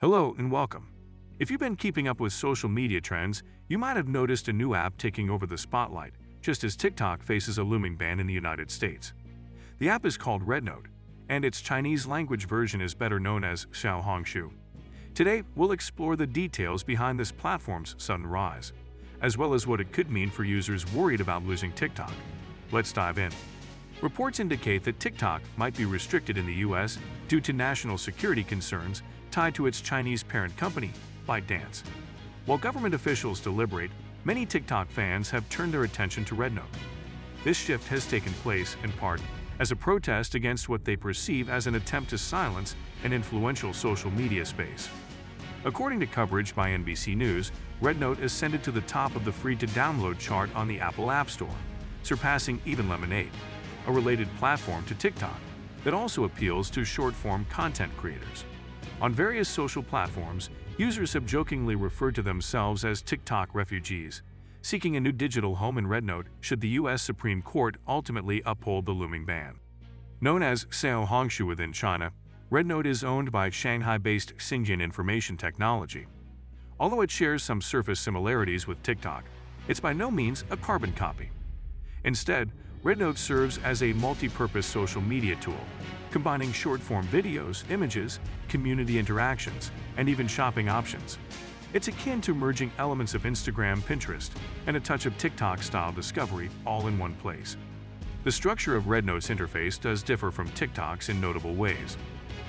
Hello and welcome. If you've been keeping up with social media trends, you might have noticed a new app taking over the spotlight, just as TikTok faces a looming ban in the United States. The app is called REDnote, and its Chinese language version is better known as Xiaohongshu. Today, we'll explore the details behind this platform's sudden rise, as well as what it could mean for users worried about losing TikTok. Let's dive in. Reports indicate that TikTok might be restricted in the US due to national security concerns tied to its Chinese parent company, ByteDance. While government officials deliberate, many TikTok fans have turned their attention to REDnote. This shift has taken place, in part, as a protest against what they perceive as an attempt to silence an influential social media space. According to coverage by NBC News, REDnote ascended to the top of the free-to-download chart on the Apple App Store, surpassing even Lemonade, a related platform to TikTok that also appeals to short-form content creators. On various social platforms, users have jokingly referred to themselves as TikTok refugees, seeking a new digital home in REDnote should the U.S. Supreme Court ultimately uphold the looming ban. Known as Xiaohongshu within China, REDnote is owned by Shanghai-based Xinjiang Information Technology. Although it shares some surface similarities with TikTok, it's by no means a carbon copy. Instead, REDnote serves as a multi-purpose social media tool, combining short-form videos, images, community interactions, and even shopping options. It's akin to merging elements of Instagram, Pinterest, and a touch of TikTok-style discovery all in one place. The structure of REDnote's interface does differ from TikTok's in notable ways.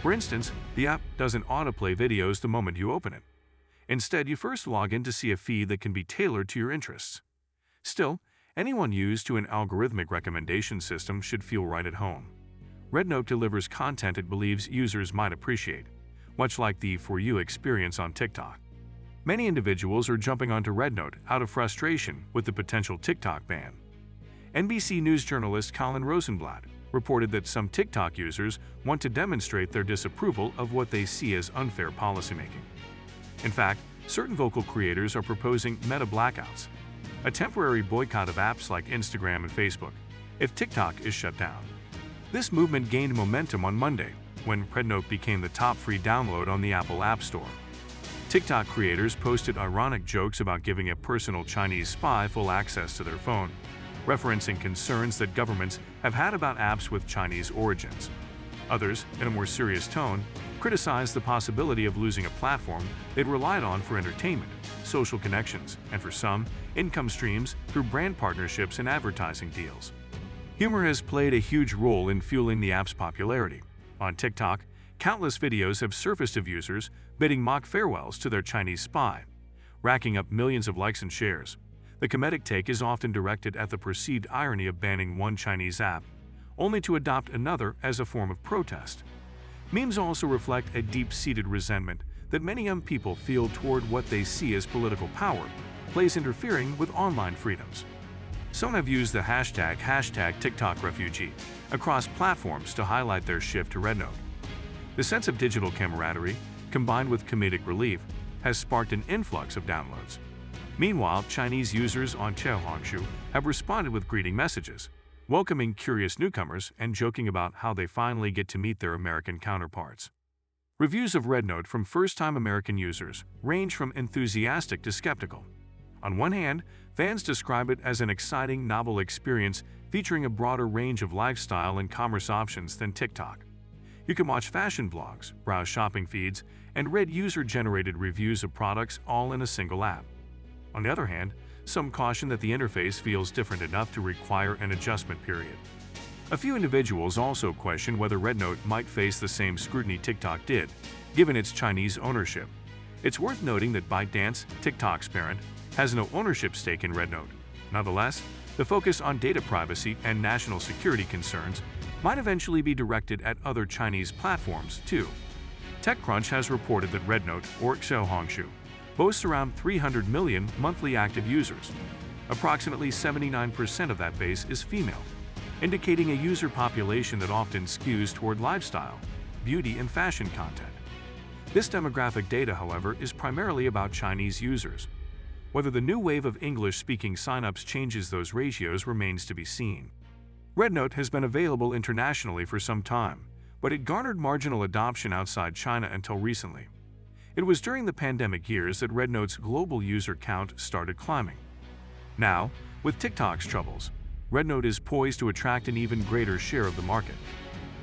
For instance, the app doesn't autoplay videos the moment you open it. Instead, you first log in to see a feed that can be tailored to your interests. Still, anyone used to an algorithmic recommendation system should feel right at home. REDnote delivers content it believes users might appreciate, much like the For You experience on TikTok. Many individuals are jumping onto REDnote out of frustration with the potential TikTok ban. NBC News journalist Colin Rosenblatt reported that some TikTok users want to demonstrate their disapproval of what they see as unfair policymaking. In fact, certain vocal creators are proposing meta blackouts, a temporary boycott of apps like Instagram and Facebook, if TikTok is shut down. This movement gained momentum on Monday, when REDnote became the top free download on the Apple App Store. TikTok creators posted ironic jokes about giving a personal Chinese spy full access to their phone, referencing concerns that governments have had about apps with Chinese origins. Others, in a more serious tone, criticized the possibility of losing a platform they'd relied on for entertainment, social connections, and for some, income streams through brand partnerships and advertising deals. Humor has played a huge role in fueling the app's popularity. On TikTok, countless videos have surfaced of users bidding mock farewells to their Chinese spy, racking up millions of likes and shares. The comedic take is often directed at the perceived irony of banning one Chinese app, only to adopt another as a form of protest. Memes also reflect a deep-seated resentment that many young people feel toward what they see as political power plays interfering with online freedoms. Some have used the hashtag #TikTokRefugee across platforms to highlight their shift to REDnote. The sense of digital camaraderie, combined with comedic relief, has sparked an influx of downloads. Meanwhile, Chinese users on Xiaohongshu have responded with greeting messages, welcoming curious newcomers and joking about how they finally get to meet their American counterparts. Reviews of REDnote from first-time American users range from enthusiastic to skeptical. On one hand, fans describe it as an exciting, novel experience featuring a broader range of lifestyle and commerce options than TikTok. You can watch fashion vlogs, browse shopping feeds, and read user-generated reviews of products all in a single app. On the other hand, some caution that the interface feels different enough to require an adjustment period. A few individuals also question whether REDnote might face the same scrutiny TikTok did, given its Chinese ownership. It's worth noting that ByteDance, TikTok's parent, has no ownership stake in REDnote. Nonetheless, the focus on data privacy and national security concerns might eventually be directed at other Chinese platforms, too. TechCrunch has reported that REDnote, or Xiaohongshu, boasts around 300 million monthly active users. Approximately 79% of that base is female, indicating a user population that often skews toward lifestyle, beauty, and fashion content. This demographic data, however, is primarily about Chinese users. Whether the new wave of English-speaking signups changes those ratios remains to be seen. REDnote has been available internationally for some time, but it garnered marginal adoption outside China until recently. It was during the pandemic years that REDnote's global user count started climbing. Now, with TikTok's troubles, REDnote is poised to attract an even greater share of the market.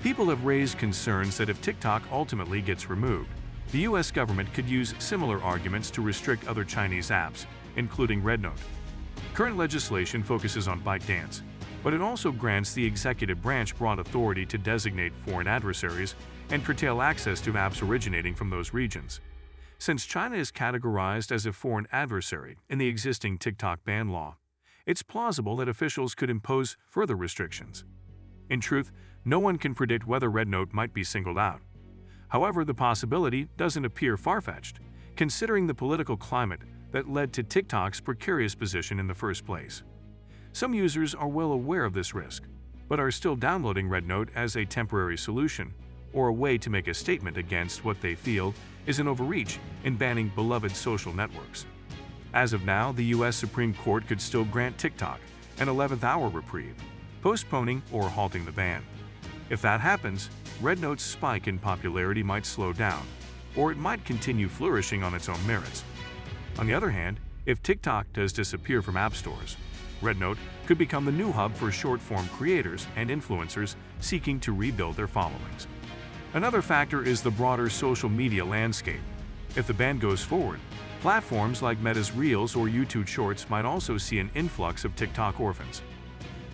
People have raised concerns that if TikTok ultimately gets removed, the US government could use similar arguments to restrict other Chinese apps, including REDnote. Current legislation focuses on ByteDance, but it also grants the executive branch broad authority to designate foreign adversaries and curtail access to apps originating from those regions. Since China is categorized as a foreign adversary in the existing TikTok ban law, it's plausible that officials could impose further restrictions. In truth, no one can predict whether REDnote might be singled out. However, the possibility doesn't appear far-fetched, considering the political climate that led to TikTok's precarious position in the first place. Some users are well aware of this risk, but are still downloading REDnote as a temporary solution or a way to make a statement against what they feel is an overreach in banning beloved social networks. As of now, the US Supreme Court could still grant TikTok an 11th-hour reprieve, postponing or halting the ban. If that happens, REDnote's spike in popularity might slow down, or it might continue flourishing on its own merits. On the other hand, if TikTok does disappear from app stores, REDnote could become the new hub for short-form creators and influencers seeking to rebuild their followings. Another factor is the broader social media landscape. If the ban goes forward, platforms like Meta's Reels or YouTube Shorts might also see an influx of TikTok orphans.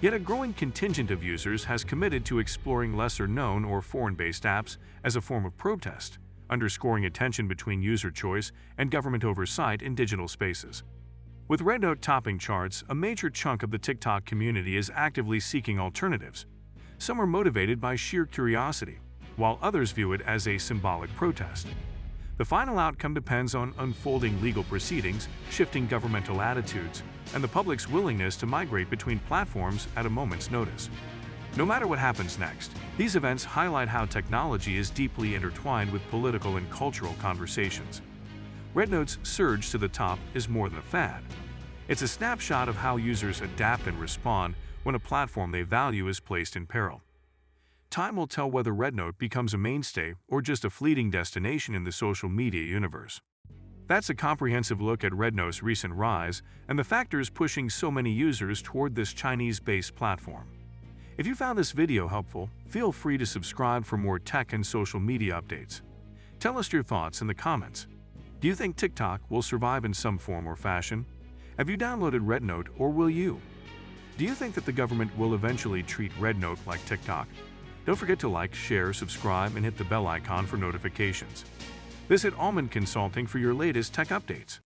Yet a growing contingent of users has committed to exploring lesser-known or foreign-based apps as a form of protest, underscoring a tension between user choice and government oversight in digital spaces. With REDnote topping charts, a major chunk of the TikTok community is actively seeking alternatives. Some are motivated by sheer curiosity, while others view it as a symbolic protest. The final outcome depends on unfolding legal proceedings, shifting governmental attitudes, and the public's willingness to migrate between platforms at a moment's notice. No matter what happens next, these events highlight how technology is deeply intertwined with political and cultural conversations. REDnote's surge to the top is more than a fad. It's a snapshot of how users adapt and respond when a platform they value is placed in peril. Time will tell whether REDnote becomes a mainstay or just a fleeting destination in the social media universe. That's a comprehensive look at REDnote's recent rise and the factors pushing so many users toward this Chinese-based platform. If you found this video helpful, feel free to subscribe for more tech and social media updates. Tell us your thoughts in the comments. Do you think TikTok will survive in some form or fashion? Have you downloaded REDnote or will you? Do you think that the government will eventually treat REDnote like TikTok? Don't forget to like, share, subscribe, and hit the bell icon for notifications. Visit Almond Consulting for your latest tech updates.